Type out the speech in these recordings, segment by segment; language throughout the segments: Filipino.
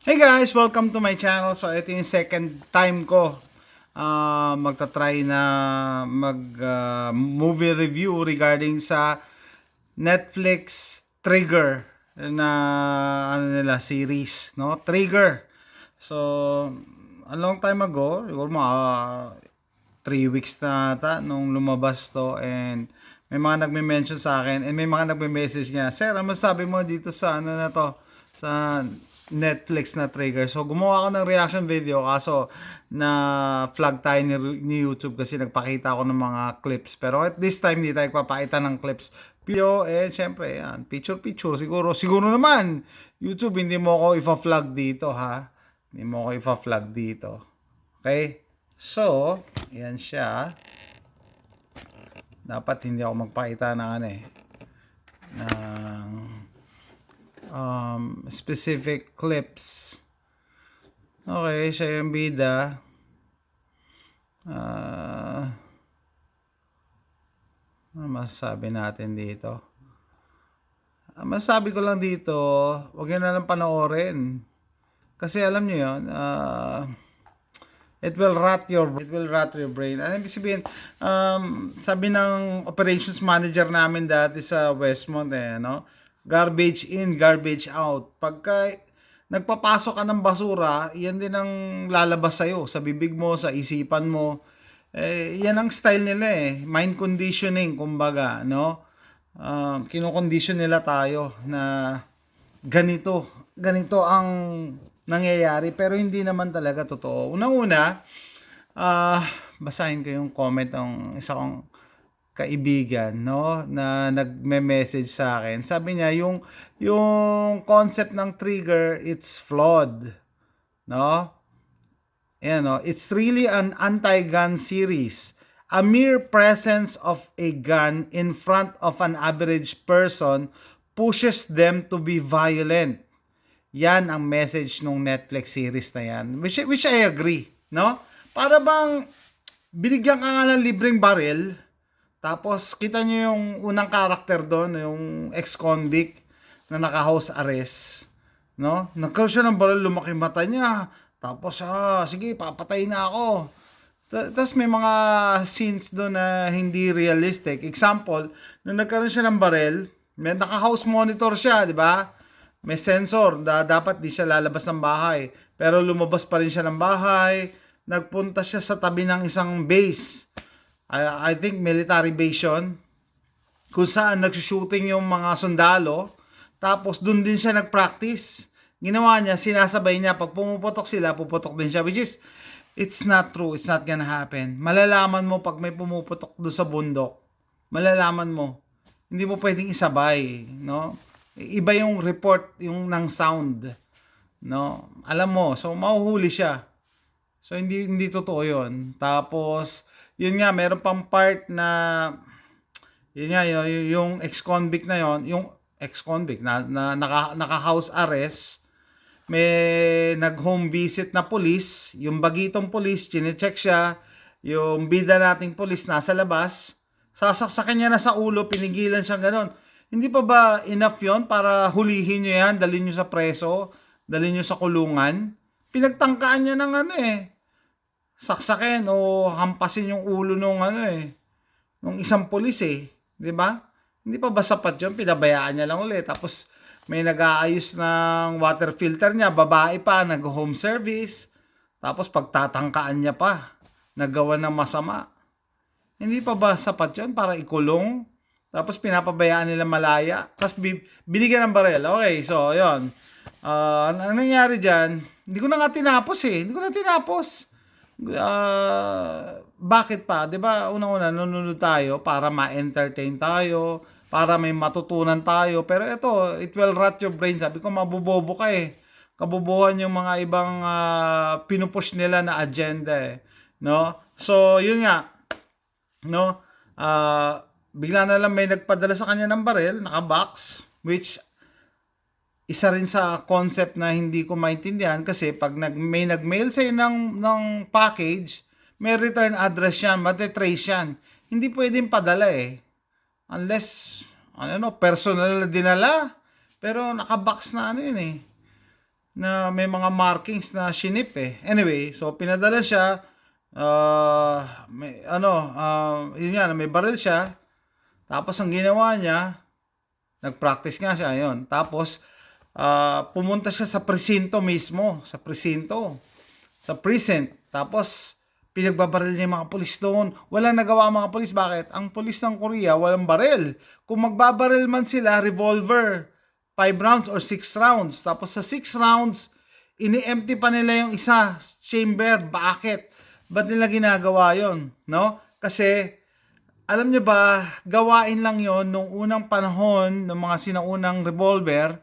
Hey guys! Welcome to my channel. So ito yung second time ko magta-try na movie review regarding sa Netflix Trigger na series, no? Trigger. So a long time ago, siguro mga 3 weeks na ata nung lumabas to, and may mga nagme-mention sa akin and may mga nagme-message niya, "Sir, ano masabi mo dito sa ano na to? Sa Netflix na Trigger." So gumawa ako ng reaction video, kaso na flag tayo ni YouTube kasi nagpakita ako ng mga clips. Pero at this time, hindi tayo papakita ng clips. Video, syempre, yan, picture siguro naman YouTube, hindi mo ako ipa-flag dito, ha? Hindi mo ako ipa-flag dito. Okay? So, yan siya. Dapat hindi ako magpakita ng specific clips. Okay, siya yung bida. Ano masasabi natin dito? Masasabi ko lang dito, huwag nyo na lang panoorin. Kasi alam nyo yun, it will rot your brain. Ano ibig sabihin? Sabi ng operations manager namin dati sa Westmont, no? Garbage in, garbage out. Pagka nagpapasok ka ng basura, yan din ang lalabas sa'yo, sa bibig mo, sa isipan mo. Yan ang style nila mind conditioning, kumbaga, no? Kinokondisyon nila tayo na ganito ang nangyayari, pero hindi naman talaga totoo. Unang-una, basahin ko yung comment ng isa kong kaibigan, no, na nagme-message sa akin. Sabi niya, yung concept ng trigger, it's flawed, no? Ayan, no? It's really an anti-gun series. A mere presence of a gun in front of an average person pushes them to be violent. Yan ang message ng Netflix series na yan. Which I agree, no? Para bang binigyan ka nga ng libreng baril, tapos kita nyo yung unang karakter doon, yung ex-convict na naka-house arrest, no? Nagkaroon siya ng baril, lumaki mata niya. Tapos, sige, papatay na ako. Tapos may mga scenes doon na hindi realistic. Example, nung nagkaroon siya ng baril, may naka-house monitor siya, di ba? May sensor, dapat di siya lalabas ng bahay. Pero lumabas pa rin siya ng bahay. Nagpunta siya sa tabi ng isang base. I think military base yun, kung saan nagsushooting yung mga sundalo. Tapos dun din siya nag-practice. Ginawa niya, sinasabay niya, pag pumuputok sila, puputok din siya. Which is, it's not true. It's not gonna happen. Malalaman mo pag may pumuputok doon sa bundok. Malalaman mo. Hindi mo pwedeng isabay, no? Iba yung report, yung ng sound, no? Alam mo, so mahuhuli siya. So hindi totoo 'yon. Tapos yun nga, meron pang part na yun nga, yung ex-convict na yon, yung ex-convict na naka-house arrest, may nag-home visit na police, yung bagitong police, chine-check siya, yung bida nating police nasa labas, sasaksakin niya na sa ulo, pinigilan siya ganon. Hindi pa ba enough yon para hulihin nyo yan, dalhin nyo sa preso, dalhin nyo sa kulungan? Pinagtangkaan niya ng saksakin o hampasin yung ulo nung nung isang pulis, 'di ba? Hindi pa ba sapat 'yon? Pinabayaan niya lang ulit. Tapos may nag-aayos ng water filter niya, babae pa, nag-home service. Tapos pagtatangkaan niya pa, nagawa ng masama. Hindi pa ba sapat 'yon para ikulong? Tapos pinapabayaan nila malaya. Tapos binigyan ng baril. Okay, so 'yon. Ang nangyari diyan, hindi ko na nga tinapos. Hindi ko na tinapos. Bakit pa? 'Di ba? Unang-una nanonood tayo para ma-entertain tayo, para may matutunan tayo. Pero ito, it will rot your brain. Sabi ko, mabobobo ka Kabobohan yung mga ibang pinupush nila na agenda no? So, yun nga, no? Bigla na lang may nagpadala sa kanya ng baril, naka-box, which isa rin sa concept na hindi ko maintindihan, kasi pag may nag-mail sa'yo ng package, may return address yan, matitrace yan. Hindi pwedeng padala unless, personal na dinala. Pero nakabox na yun na may mga markings na shinip eh. Anyway, so pinadala siya, may yun nga, may baril siya. Tapos ang ginawa niya, nag-practice nga siya, yun. Tapos pumunta siya sa presinto mismo, sa precinct. Tapos pinagbabaril niya yung mga pulis doon. Walang nagawa ang mga pulis. Bakit? Ang pulis ng Korea, walang baril. Kung magbabaril man sila, revolver, 5 rounds or 6 rounds. Tapos sa 6 rounds, ini-empty pa nila yung isa chamber. Bakit? Ba't nila ginagawa yon? No? Kasi, alam nyo ba, gawain lang yon nung unang panahon ng mga sinaunang revolver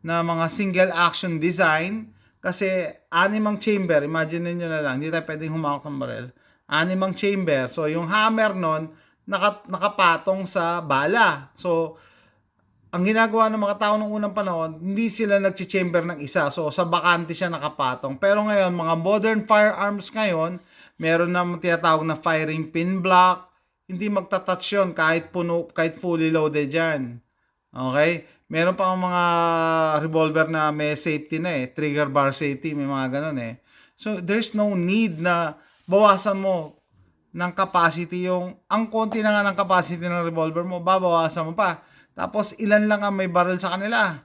na mga single action design. Kasi 6 ang chamber, imagine niyo na lang, hindi tayo pwedeng humawak ng baril. 6 ang chamber. So, yung hammer nun, nakapatong sa bala. So, ang ginagawa ng mga tao nung unang panahon, hindi sila nag-chamber ng isa. So, sa bakante siya nakapatong. Pero ngayon, mga modern firearms ngayon, meron na tinatawag na firing pin block. Hindi magta-touch yun kahit puno, kahit fully loaded yan. Okay? Meron pa mga revolver na may safety na eh. Trigger bar safety, may mga ganun eh. So, there's no need na bawasan mo ng capacity ang konti na nga ng capacity ng revolver mo, babawasan mo pa. Tapos, ilan lang ang may barrel sa kanila.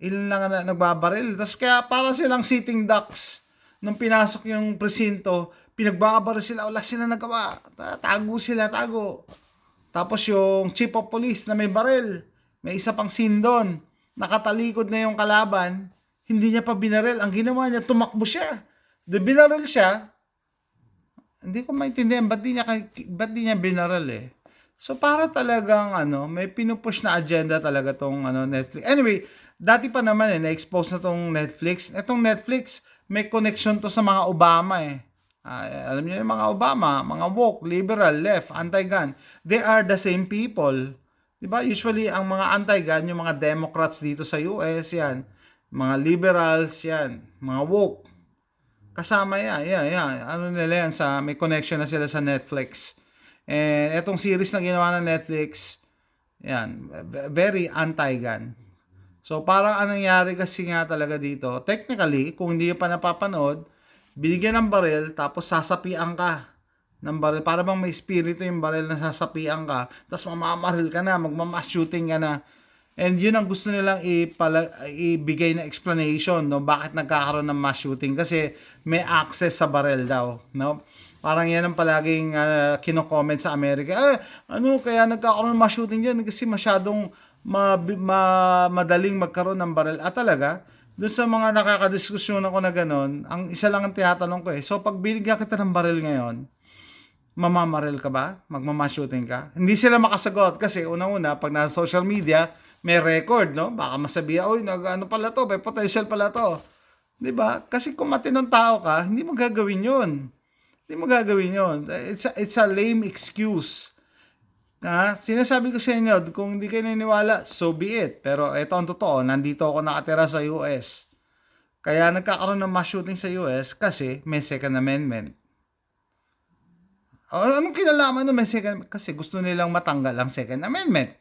Ilan lang ang nagbabaril. Tapos, kaya para silang sitting ducks. Nung pinasok yung presinto, pinagbabaril sila, wala sila nagawa. Tago. Tapos, yung chief of police na may baril, may isa pang scene doon. Nakatalikod na yung kalaban. Hindi niya pa binaril. Ang ginawa niya, tumakbo siya. Binaril siya. Hindi ko maintindihan. Ba't di niya binaril eh? So, para talagang, may pinupush na agenda talaga tong Netflix. Anyway, dati pa naman na-expose na tong Netflix. Itong Netflix, may connection to sa mga Obama eh. Alam niyo yung mga Obama, mga woke, liberal, left, anti-gun. They are the same people. Diba? Usually, ang mga anti-gun, yung mga Democrats dito sa US, yan. Mga liberals, yan. Mga woke. Kasama yan. Ano nila yan, may connection na sila sa Netflix. And etong series na ginawa ng Netflix, yan, very anti-gun. So, parang anong nangyari kasi nga talaga dito, technically, kung hindi pa napapanood, binigyan ng baril, tapos sasapian ka ng baril, para bang may espiritu yung baril na sasapian ka, tapos mamamaril ka na, magmamass shooting ka na. And yun ang gusto nilang ibigay na explanation, no, bakit nagkakaroon ng mass shooting, kasi may access sa baril daw, no. Parang yan ang palaging kino-comment sa Amerika. Kaya nagkakaroon ng mass shooting dyan, kasi masyadong madaling magkaroon ng baril. At talaga, doon sa mga nakakadiskusyon ako na gano'n, ang isa lang ang tinatanong ko so pag binigyan kita ng baril ngayon, mamamaril ka ba? Magmamass shooting ka? Hindi sila makasagot kasi unang-una, pag nasa social media, may record, no? Baka masabihan, pala to, may potential pala to. Diba? Kasi kung matinong tao ka, hindi mo gagawin yun. It's a lame excuse. Sinasabi ko sa inyo, kung hindi kayo naniniwala, so be it. Pero ito ang totoo, nandito ako nakatira sa US. Kaya nagkakaroon ng mass shooting sa US kasi may Second Amendment. Anong kinalaman ng may Second Amendment? Kasi gusto nilang matanggal ang Second Amendment.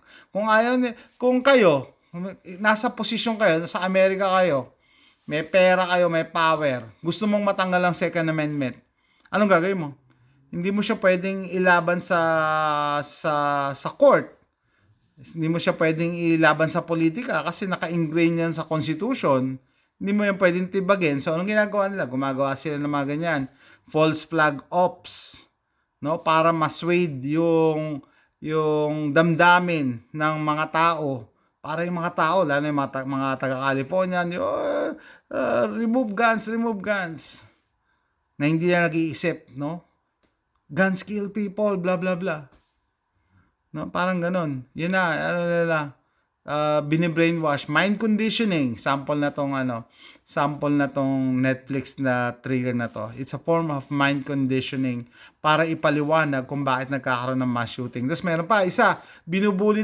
Kung kayo, nasa posisyon kayo, sa Amerika kayo, may pera kayo, may power, gusto mong matanggal ang Second Amendment, anong gagawin mo? Hindi mo siya pwedeng ilaban sa court. Hindi mo siya pwedeng ilaban sa politika kasi naka-ingrain yan sa Constitution. Hindi mo yan pwedeng tibagin. So, anong ginagawa nila? Gumagawa sila ng mga ganyan. False flag ops. No? Para maswade yung damdamin ng mga tao. Para yung mga tao, lalo yung mga taga-California, remove guns. Na hindi na nag-iisip, no? Guns kill people, blah blah blah. No, parang ganun. Yun na, bini-brainwash, mind conditioning, sample na tong Netflix na trigger na to. It's a form of mind conditioning para ipaliwanag kung bakit nagkakaroon ng mass shooting. Tapos meron pa isa, binubuli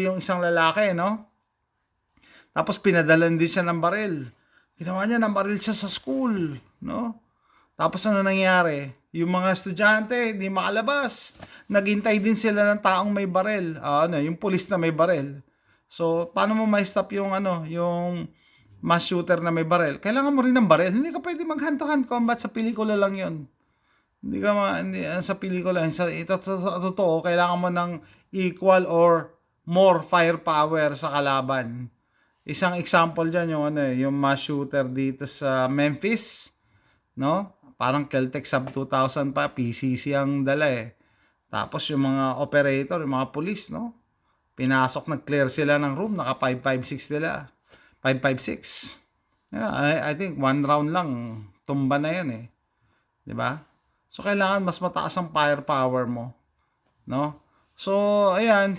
yung isang lalaki, no? Tapos pinadalan din siya ng baril. Ginawa niya ng baril siya sa school, no? Tapos ano nangyari? Yung mga estudyante, hindi makalabas. Naghintay din sila ng taong may baril. Yung pulis na may baril. So, paano mo ma-stop yung mass shooter na may barel, kailangan mo rin ng barel. Hindi ka pwede mag-hand-to-hand combat, sa pelikula lang yon. Hindi ka sa pelikula, sa totoo, kailangan mo ng equal or more firepower sa kalaban. Isang example diyan yung yung mass shooter dito sa Memphis, no? Parang Keltec Sub 2000 pa, PCC ang dala eh. Tapos yung mga operator, yung mga police, no? Pinasok, nag-clear sila ng room, naka 556 nila. 556. Yeah, I think one round lang, tumba na yan eh. 'Di ba? So kailangan mas mataas ang firepower mo, no? So ayan,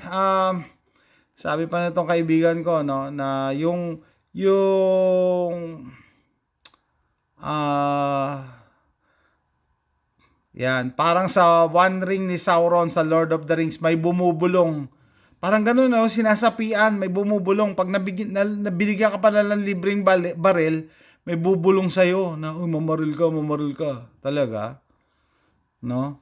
sabi pa nitong kaibigan ko, no, na yung yan, parang sa One Ring ni Sauron sa Lord of the Rings, may bumubulong. Parang gano'n, no? Sinasapian, may bumubulong. Pag nabinigyan ka pala ng libreng baril, may bubulong sa'yo na, uy, mamaril ka. Talaga? No?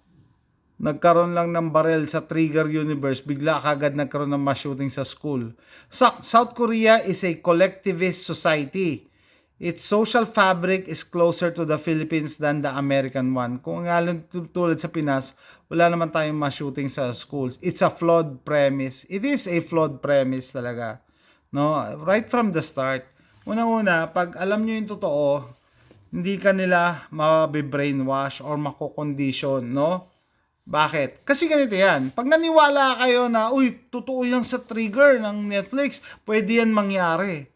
Nagkaroon lang ng baril sa Trigger Universe, bigla kagad nagkaroon ng mass shooting sa school. South Korea is a collectivist society. Its social fabric is closer to the Philippines than the American one. Kung nga lang tulad sa Pinas, wala naman tayong mass shooting sa schools. It's a flawed premise. It is a flawed premise talaga. No? Right from the start. Una-una, pag alam nyo yung totoo, hindi ka nila mabibrainwash or makokondisyon, no? Bakit? Kasi ganito yan. Pag naniwala kayo na, uy, totoo yan sa Trigger ng Netflix, pwede yan mangyari.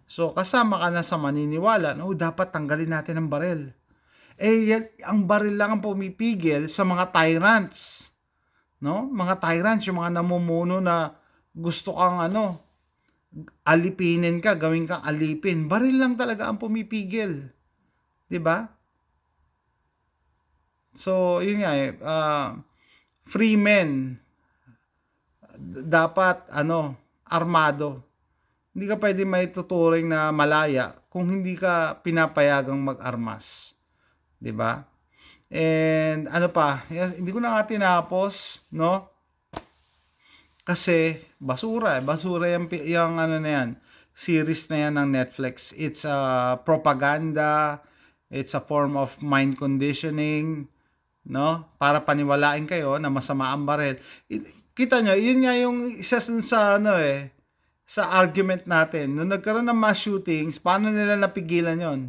So, kasama ka na sa maniniwala na, dapat tanggalin natin ang baril. Ang baril lang ang pumipigil sa mga tyrants. No? Mga tyrants, yung mga namumuno na gusto kang alipinin ka, gawin kang alipin. Baril lang talaga ang pumipigil. 'Di ba? So, yun nga free men dapat armado. Hindi ka pwede may tuturing na malaya kung hindi ka pinapayagang mag-armas. 'Di ba? And hindi ko na nga tinapos, no? Kasi basura yung na yan, series na yan ng Netflix. It's a propaganda, it's a form of mind conditioning, no? Para paniwalain kayo na masama ang baril. Kita nyo, yun nga yung isa sa sa argument natin. Nung nagkaroon ng mass shootings, paano nila napigilan yon?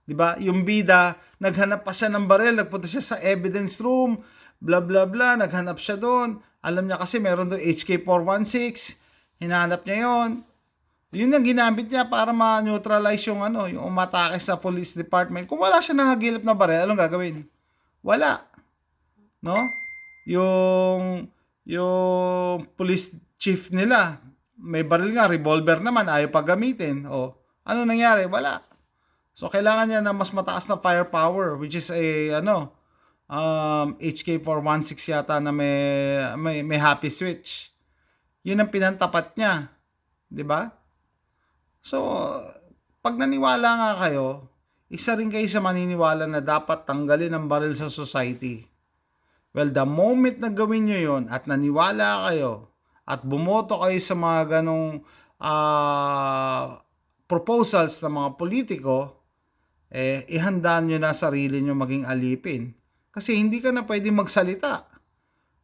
'Di ba? Yung bida, naghanap pa siya ng baril, nagpunta siya sa evidence room, bla bla bla, naghanap siya doon. Alam niya kasi meron doon HK416, hinanap niya yon. Yun ang ginamit niya para ma-neutralize yung yung umatake sa police department. Kung wala siya nahagilap na baril, anong gagawin? Wala. No? Yung police chief nila, may baril nga, revolver naman, ayaw pa gamitin. Ano nangyari? Wala. So, kailangan niya na mas mataas na firepower, which is a, HK416 yata na may happy switch. Yun ang pinantapat niya. 'Di ba? So, pag naniwala nga kayo, isa rin kayo sa maniniwala na dapat tanggalin ang baril sa society. Well, the moment na gawin nyo yun at naniwala kayo at bumoto kayo sa mga ganong proposals ng mga politiko, ihandaan nyo na sarili nyo maging alipin. Kasi hindi ka na pwede magsalita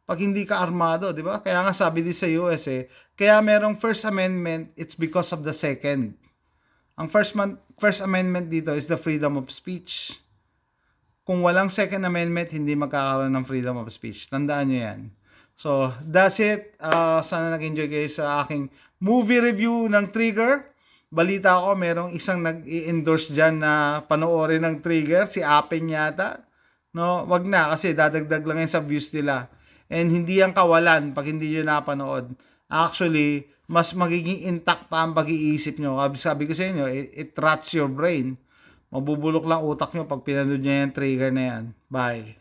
pag hindi ka armado, di ba? Kaya nga sabi din sa US, kaya merong First Amendment, it's because of the Second. Ang First Amendment dito is the freedom of speech. Kung walang Second Amendment, hindi magkakaroon ng freedom of speech. Tandaan nyo yan. So, that's it. Sana nag-enjoy kayo sa aking movie review ng Trigger. Balita ko, merong isang nag-i-endorse dyan na panoorin ng Trigger, si Apen yata. No, wag na kasi dadagdag lang yan sa views nila. And hindi yan kawalan pag hindi nyo napanood. Actually, mas magiging intact pa ang pag-iisip nyo. Sabi ko sa inyo, it rots your brain. Mabubulok lang utak nyo pag pinanood nyo yung Trigger na yan. Bye.